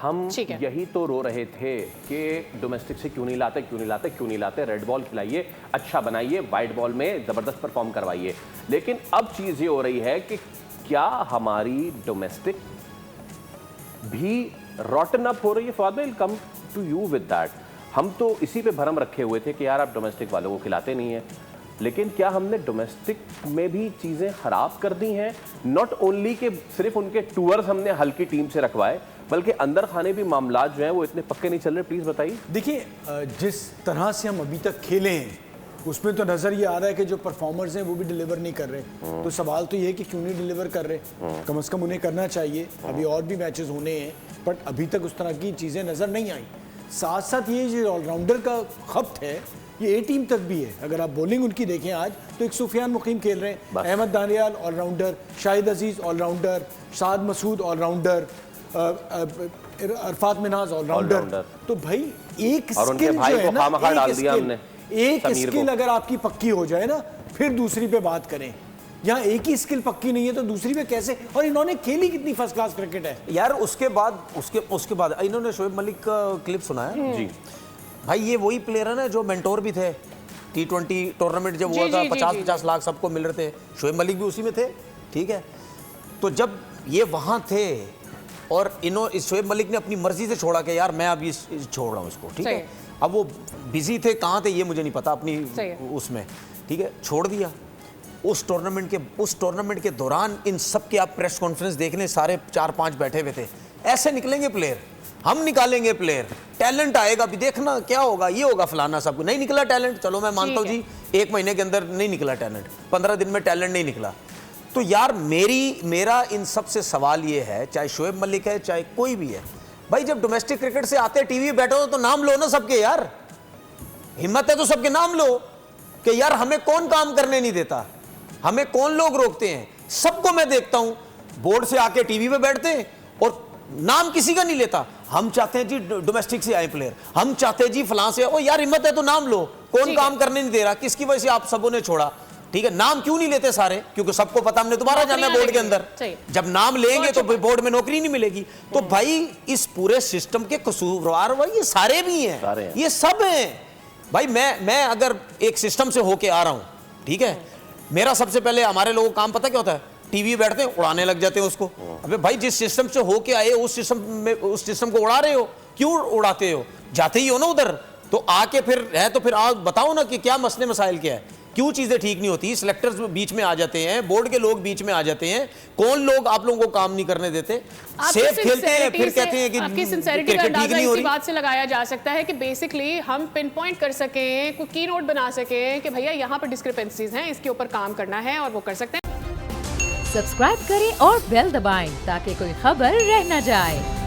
हम ठीक है। यही तो रो रहे थे कि डोमेस्टिक से क्यों नहीं लाते, क्यों नहीं लाते, क्यों नहीं लाते, रेड बॉल खिलाइए, अच्छा बनाइए, वाइट बॉल में ज़बरदस्त परफॉर्म करवाइए। लेकिन अब चीज़ ये हो रही है कि क्या हमारी डोमेस्टिक भी रॉटन अप हो रही है? For will come to you with that. हम तो इसी पे भरम रखे हुए थे कि यार आप डोमेस्टिक वालों को खिलाते नहीं हैं, लेकिन क्या हमने डोमेस्टिक में भी चीज़ें खराब कर दी हैं? नॉट ओनली कि सिर्फ उनके टूअर्स हमने हल्की टीम से रखवाए, बल्कि अंदर खाने भी मामलात जो हैं वो इतने पक्के नहीं चल रहे। प्लीज़ बताइए। देखिए, जिस तरह से हम अभी तक खेले हैं उसमें तो नज़र ये आ रहा है कि जो परफॉर्मर्स हैं वो भी डिलीवर नहीं कर रहे। तो सवाल तो ये है कि क्यों नहीं डिलीवर कर रहे? कम से कम उन्हें करना चाहिए। अभी और भी मैचेस होने हैं, बट अभी तक उस तरह की चीज़ें नज़र नहीं आई। साथ साथ ये जो ऑलराउंडर का खपत है ये ए टीम तक भी है। अगर आप बॉलिंग उनकी देखें आज, तो एक सुफियान मुकीम खेल रहे हैं, अहमद दानियाल ऑलराउंडर, शाहिद अजीज़ ऑलराउंडर, शाद मसूद ऑलराउंडर, अरफात मिनाज ऑलराउंडर। तो भाई एक स्किल जो है ना, एक स्किल अगर आपकी पक्की हो जाए ना, फिर दूसरी पे बात करें। यहाँ एक ही स्किल पक्की नहीं है तो दूसरी पे कैसे? और इन्होंने खेली कितनी फर्स्ट क्लास क्रिकेट है यार। उसके बाद इन्होंने शोएब मलिक का क्लिप सुना है जी भाई। ये वही प्लेयर है ना जो मेंटोर भी थे। T20 टूर्नामेंट जब हुआ था 50-50 लाख सबको मिल रहे थे, शोएब मलिक भी उसी में थे। ठीक है, तो जब ये वहाँ थे और शोएब मलिक ने अपनी मर्जी से छोड़ा कि यार मैं अब ये छोड़ रहा हूँ इसको। ठीक है, अब वो बिजी थे, कहाँ थे ये मुझे नहीं पता अपनी उसमें। ठीक है, छोड़ दिया। उस टूर्नामेंट के दौरान इन सब के आप प्रेस कॉन्फ्रेंस देख लें, सारे 4-5 बैठे हुए थे। ऐसे निकलेंगे प्लेयर, हम निकालेंगे प्लेयर, टैलेंट आएगा, भी देखना क्या होगा, ये होगा फलाना। सब नहीं निकला टैलेंट, चलो मैं मानता हूँ जी 1 महीने के अंदर नहीं निकला टैलेंट, 15 दिन में टैलेंट नहीं निकला। तो यार मेरा इन सब से सवाल ये है, चाहे शोएब मलिक है चाहे कोई भी है, भाई जब डोमेस्टिक क्रिकेट से आते टीवी बैठो तो नाम लो ना सबके। यार हिम्मत है तो सबके नाम लो कि यार हमें कौन काम करने नहीं देता, हमें कौन लोग रोकते हैं। सबको मैं देखता हूं बोर्ड से आके टीवी पे बैठते हैं और नाम किसी का नहीं लेता। हम चाहते हैं जी डोमेस्टिक से आए प्लेयर, हम चाहते हैं जी फलां से। ओ यार हिम्मत है तो नाम लो, कौन काम करने नहीं दे रहा, किसकी वजह से आप सबों ने छोड़ा? ठीक है, नाम क्यों नहीं लेते सारे? क्योंकि सबको पता हमने दोबारा जाना है बोर्ड के अंदर। जब नाम लेंगे तो बोर्ड में नौकरी नहीं मिलेगी। तो भाई इस पूरे सिस्टम के कसूरवार भाई ये सारे भी हैं, ये सब हैं। भाई मैं अगर एक सिस्टम से होके आ रहा हूं, ठीक है, मेरा सबसे पहले हमारे लोगों का काम पता क्या होता है? टीवी बैठते हैं, उड़ाने लग जाते हैं उसको। अबे भाई जिस सिस्टम से होके आए उस सिस्टम को उड़ा रहे हो, क्यों उड़ाते हो? जाते ही हो ना उधर, तो आके फिर है तो फिर आप बताओ ना कि क्या मसले मसाइल क्या है, क्यों चीजें ठीक नहीं होती? सिलेक्टर्स बीच में आ जाते हैं, बोर्ड के लोग बीच में आ जाते हैं, कौन लोग आप लोगों को काम नहीं करने देते? सेफ खेलते हैं फिर कहते हैं कि आपकी सिंसेरिटी का अंदाजा इसी बात से लगाया जा सकता है कि बेसिकली हम पिन पॉइंट कर सकें, कोई की नोट बना सकें कि भैया यहाँ पर डिस्क्रिपेंसीज हैं, इसके ऊपर काम करना है, और वो कर सकते हैं। सब्सक्राइब करें और बेल दबाएं ताकि कोई खबर रह न जाए।